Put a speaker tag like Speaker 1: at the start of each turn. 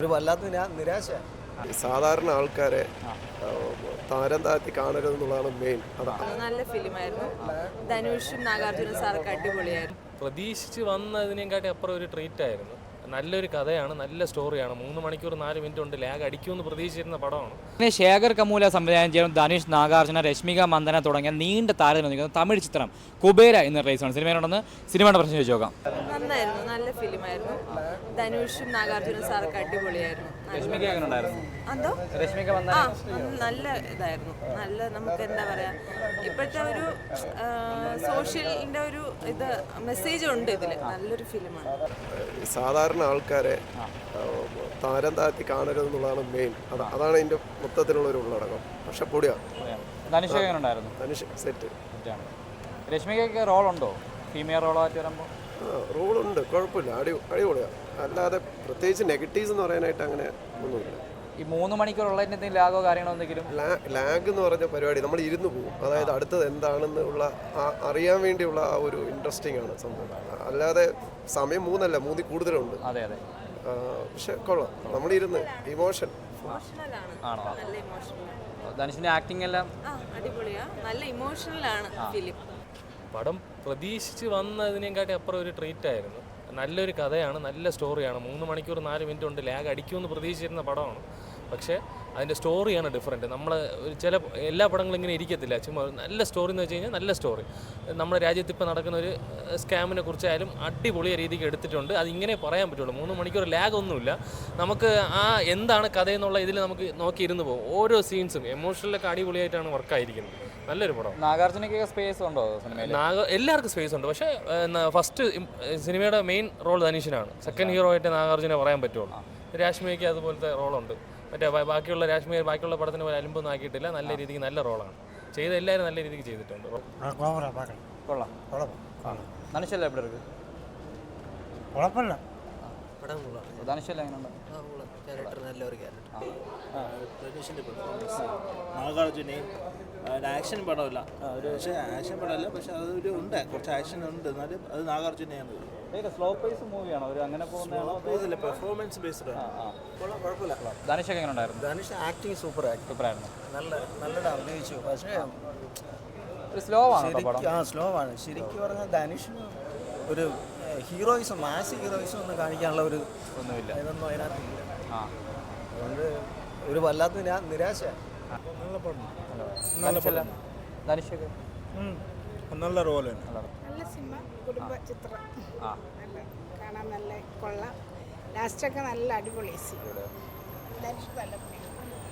Speaker 1: ഒരു വല്ലാത്ത നിരാശ.
Speaker 2: സാധാരണ ആൾക്കാരെ താരം താഴ്ത്തി കാണരുതെന്നുള്ളതാണ് മെയിൻ.
Speaker 3: നല്ല ഫിലിമായിരുന്നു. ധനുഷും നാഗാർജുന സാറൊക്കെ അടിപൊളിയായിരുന്നു.
Speaker 4: പ്രതീക്ഷിച്ച് വന്നതിനെക്കാട്ടി അപ്പുറം ഒരു ട്രീറ്റ് ആയിരുന്നു. നല്ലൊരു കഥയാണ്, നല്ല സ്റ്റോറിയാണ്. 3 മണിക്കൂർ 4 മിനിറ്റ് കൊണ്ട് ലാഗ് അടിക്കുമെന്ന് പ്രതീക്ഷിച്ചിരുന്ന പടമാണ്.
Speaker 5: ശേഖർ കമൂല സംവിധാനം ചെയ്യുന്ന ധനുഷ്, നാഗാർജുന, രശ്മിക മന്ദന തുടങ്ങിയ നീണ്ട താരതമ്യം നിൽക്കുന്ന തമിഴ് ചിത്രം കുബേര എന്ന റിലീസാണ്. സിനിമയോടൊന്ന് സിനിമയുടെ പ്രശ്നം ചോദിച്ചു നോക്കാം.
Speaker 3: നന്നായിരുന്നു, നല്ല ഫിലിമായിരുന്നു. ധനുഷും നാഗാർജുന സാറൊക്കെ അടിപൊളിയായിരുന്നു.
Speaker 5: രശ്മിക എങ്ങനെ ഉണ്ടായിരുന്നു?
Speaker 3: എന്തോ
Speaker 5: രശ്മിക
Speaker 3: നല്ല ഇതായിരുന്നു. നല്ല നമുക്ക് എന്താ പറയാ, ഇപ്പോഴത്തെ ഒരു സോഷ്യലിന്റെ ഒരു ഇത് മെസ്സേജ് ഉണ്ട് ഇതിൽ. നല്ലൊരു ഫിലിമാണ്.
Speaker 2: സാധാരണ ആൾക്കാരെ താരം താഴ്ത്തി കാണരുതെന്നുള്ളതാണ് മെയിൻ. അതാണ് അതിൻ്റെ മൊത്തത്തിലുള്ള ഒരു ഉള്ളടക്കം. പക്ഷെ പൊടിയാണ്.
Speaker 5: ധനുഷ് എങ്ങനെ ഉണ്ടായിരുന്നു?
Speaker 2: ധനുഷ് സെറ്റ്.
Speaker 5: രശ്മികയ്ക്ക് റോളുണ്ടോ? ഫീമെയിൽ റോളായിട്ട് വരുമ്പോൾ
Speaker 2: റോളുണ്ട്, കുഴപ്പമില്ല, അടിപൊളിയാണ്. അല്ലാതെ പ്രത്യേകിച്ച് നെഗറ്റീവ്സ് എന്ന് പറയാനായിട്ട് അങ്ങനെ ഒന്നുമില്ല.
Speaker 5: ഈ 3 മണിക്കൂറുള്ളതിൻ്റെ എന്തെങ്കിലും ലാഗോ കാര്യങ്ങളോ എന്തെങ്കിലും?
Speaker 2: ലാഗ് എന്ന് പറഞ്ഞ പരിപാടി നമ്മൾ ഇരുന്ന് പോകും. അതായത് അടുത്തത് എന്താണെന്ന് ഉള്ള അറിയാൻ വേണ്ടിയുള്ള ആ ഒരു ഇൻട്രസ്റ്റിംഗ് ആണ് സംഭവം. അല്ലാതെ സമയം 3 അല്ല, 3 കൂടുതലുണ്ട്.
Speaker 5: അതെ അതെ.
Speaker 2: പക്ഷെ കൊള്ളാം, നമ്മളിരുന്ന് ഇമോഷൻ
Speaker 5: ആണോ?
Speaker 3: നല്ല ഇമോഷണൽ.
Speaker 5: ധനുഷിൻ്റെ ആക്ടിങ് എല്ലാം
Speaker 3: അടിപൊളിയാ, നല്ല ഇമോഷണലാണ് ഫിലിം.
Speaker 4: പടം പ്രതീക്ഷിച്ച് വന്നതിനെക്കാട്ടി അപ്പുറം ഒരു ട്രീറ്റ് ആയിരുന്നു. നല്ലൊരു കഥയാണ്, നല്ല സ്റ്റോറിയാണ്. 3 മണിക്കൂർ 4 മിനിറ്റ് കൊണ്ട് ലാഗ് അടിക്കുമെന്ന് പ്രതീക്ഷിച്ചിരുന്ന പടമാണ്. പക്ഷേ അതിൻ്റെ സ്റ്റോറിയാണ് ഡിഫറൻറ്റ്. നമ്മൾ ചില എല്ലാ പടങ്ങളും ഇങ്ങനെ ഇരിക്കത്തില്ല. ചുമ്മാ നല്ല സ്റ്റോറി എന്ന് വെച്ച് കഴിഞ്ഞാൽ നല്ല സ്റ്റോറി. നമ്മുടെ രാജ്യത്ത് ഇപ്പോൾ നടക്കുന്ന ഒരു സ്കാമിനെ കുറിച്ചായാലും അടിപൊളിയ രീതിക്ക് എടുത്തിട്ടുണ്ട്. അതിങ്ങനെ പറയാൻ പറ്റുള്ളൂ. 3 മണിക്കൂർ ലാഗ് ഒന്നുമില്ല. നമുക്ക് ആ എന്താണ് കഥയെന്നുള്ള ഇതിൽ നമുക്ക് നോക്കിയിരുന്ന് പോകും. ഓരോ സീൻസും എമോഷണലൊക്കെ അടിപൊളിയായിട്ടാണ് വർക്കായിരിക്കുന്നത്. നല്ലൊരു പടം.
Speaker 5: നാഗാർജുനയ്ക്ക് സ്പേസ് ഉണ്ടോ സിനിമയിൽ?
Speaker 4: എല്ലാവർക്കും സ്പേസ് ഉണ്ട്. പക്ഷേ ഫസ്റ്റ് സിനിമയുടെ മെയിൻ റോൾ ധനുഷിനാണ്. സെക്കൻഡ് ഹീറോ ആയിട്ട് നാഗാർജുനെ പറയാൻ പറ്റുള്ളൂ. രാഷ്മികയ്ക്ക് അതുപോലത്തെ റോളുണ്ട്. മറ്റേ ബാക്കിയുള്ള ബാക്കിയുള്ള പടത്തിന് പോലെ അലുമ്പൊന്നും ആക്കിയിട്ടില്ല. നല്ല രീതിക്ക് നല്ല റോളാണ് ചെയ്ത്. എല്ലാവരും നല്ല രീതിക്ക് ചെയ്തിട്ടുണ്ട്.
Speaker 5: കൊള്ളാം. ധനുഷല്ല എവിടെ ഇருக்கு?
Speaker 1: കുഴപ്പമില്ല.
Speaker 5: ധനുഷല്ല എങ്ങനെയുണ്ട്?
Speaker 1: നല്ലൊരു ക്യാരക്ടർ.
Speaker 6: നാഗാർജുനയും ആക്ഷൻ പടമല്ല, പക്ഷേ ആക്ഷൻ പടമല്ല, പക്ഷെ അതൊരു ഉണ്ട്, കുറച്ച് ആക്ഷൻ ഉണ്ട്. എന്നാലും അത് നാഗാർജുനയാണ്.
Speaker 5: സ്ലോ പേസ് മൂവിയാണോ ഒരു അങ്ങനെ പോകുന്നതാണോ?
Speaker 6: Performance based.
Speaker 1: കുഴപ്പമില്ല.
Speaker 5: ധനുഷ് എങ്ങനെ ഉണ്ടായിരുന്നു?
Speaker 1: ധനുഷ് ആക്ടിങ് സൂപ്പറായിരുന്നു. നല്ലതായിട്ട് അഭിനയിച്ചു. പക്ഷേ
Speaker 5: ഒരു സ്ലോ ആണ്.
Speaker 1: സ്ലോ ആണ്. ശരിക്കും പറഞ്ഞാൽ ധനുഷിന് ഒരു ഹീറോയിസം, മാസ് ഹീറോയിസം ഒന്നും കാണിക്കാനുള്ള ഒരു
Speaker 5: ഒന്നുമില്ല,
Speaker 1: ഇതൊന്നും അതിനകത്തില്ല. അതുകൊണ്ട് ഒരു വല്ലാത്ത നിരാശ.
Speaker 6: നല്ല പടം.
Speaker 5: ധനുഷൊക്കെ
Speaker 6: നല്ല റോളാണ്.
Speaker 7: നല്ല സിനിമ, കുടുംബ ചിത്രം. നല്ല കാണാൻ, നല്ല കൊള്ളാം. ലാസ്റ്റൊക്കെ നല്ല അടിപൊളി. ധനുഷ്